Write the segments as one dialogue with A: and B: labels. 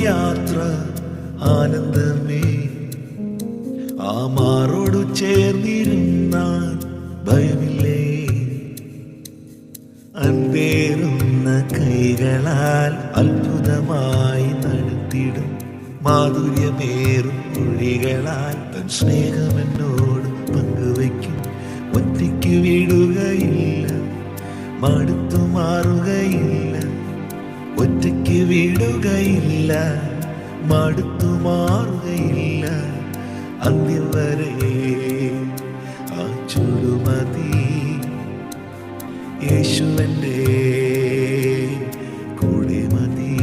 A: യാത്ര ആനന്ദമേ. ആ മാറോടു ചേർന്നിരുന്നാൽ ഭയമില്ലേ. അൻപേറുന്ന കൈകളാൽ അത്ഭുതമായി നടത്തിടും മാധുര്യമേറും മൊഴികളാൽ തൻ സ്നേഹമെന്നോട് പങ്കുവയ്ക്കും. ഒറ്റയ്ക്ക് വിടുകയില്ല, മടുത്തു മാറുകയില്ല. ഒറ്റയ്ക്ക് വിടുകയില്ല, മടുത്തു മാറുകയില്ല. അന്ത്യം വരെ ആ ചുടുമതി യേശുവന്റെ കൂടെ മതി.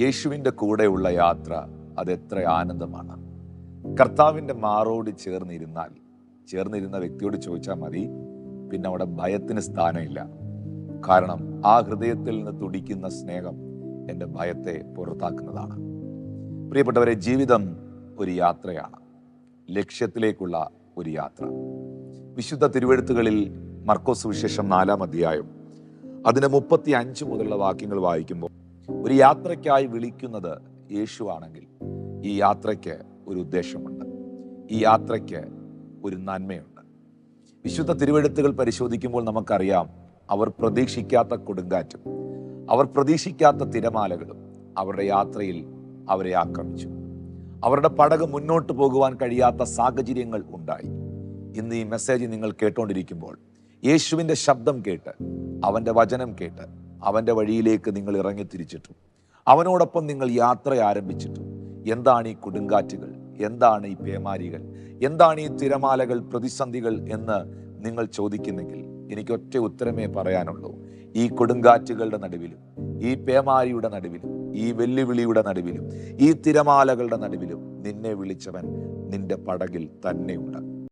B: യേശുവിൻ്റെ കൂടെയുള്ള യാത്ര അതെത്ര ആനന്ദമാണ്. കർത്താവിൻ്റെ മാറോട് ചേർന്നിരുന്ന വ്യക്തിയോട് ചോദിച്ചാൽ മതി, പിന്നെ അവിടെ ഭയത്തിന് സ്ഥാനമില്ല. കാരണം ആ ഹൃദയത്തിൽ നിന്ന് തുടിക്കുന്ന സ്നേഹം എൻ്റെ ഭയത്തെ പുറത്താക്കുന്നതാണ്. പ്രിയപ്പെട്ടവരെ, ജീവിതം ഒരു യാത്രയാണ്, ലക്ഷ്യത്തിലേക്കുള്ള ഒരു യാത്ര. വിശുദ്ധ തിരുവെഴുത്തുകളിൽ മർക്കോസ് സുവിശേഷം 4-ാം അധ്യായം അതിന് 35 മുതലുള്ള വാക്യങ്ങൾ വായിക്കുമ്പോൾ, ഒരു യാത്രയ്ക്കായി വിളിക്കുന്നത് യേശു ആണെങ്കിൽ ഈ യാത്രയ്ക്ക് ഒരു ഉദ്ദേശമുണ്ട്, ഈ യാത്രയ്ക്ക് ഒരു നന്മയുണ്ട്. വിശുദ്ധ തിരുവെഴുത്തുകൾ പരിശോധിക്കുമ്പോൾ നമുക്കറിയാം, അവർ പ്രതീക്ഷിക്കാത്ത കൊടുങ്കാറ്റും അവർ പ്രതീക്ഷിക്കാത്ത തിരമാലകളും അവരുടെ യാത്രയിൽ അവരെ ആക്രമിച്ചു. അവരുടെ പടക് മുന്നോട്ട് പോകുവാൻ കഴിയാത്ത സാഹചര്യങ്ങൾ ഉണ്ടായി. ഇന്ന് ഈ മെസ്സേജ് നിങ്ങൾ കേട്ടുകൊണ്ടിരിക്കുമ്പോൾ യേശുവിൻ്റെ ശബ്ദം കേട്ട്, അവൻ്റെ വചനം കേട്ട്, അവൻ്റെ വഴിയിലേക്ക് നിങ്ങൾ ഇറങ്ങി തിരിച്ചിട്ടും അവനോടൊപ്പം നിങ്ങൾ യാത്ര ആരംഭിച്ചിട്ടും എന്താണ് ഈ കൊടുങ്കാറ്റുകൾ, എന്താണ് ഈ പേമാരികൾ, എന്താണ് ഈ തിരമാലകൾ, പ്രതിസന്ധികൾ എന്ന് നിങ്ങൾ ചോദിക്കുന്നെങ്കിൽ എനിക്കൊറ്റ ഉത്തരമേ പറയാനുള്ളൂ. ഈ കൊടുങ്കാറ്റുകളുടെ നടുവിലും, ഈ പേമാരിയുടെ നടുവിലും, ഈ വെല്ലുവിളിയുടെ നടുവിലും, ഈ തിരമാലകളുടെ നടുവിലും നിന്നെ വിളിച്ചവൻ നിന്റെ പടകിൽ തന്നെയുണ്ട്.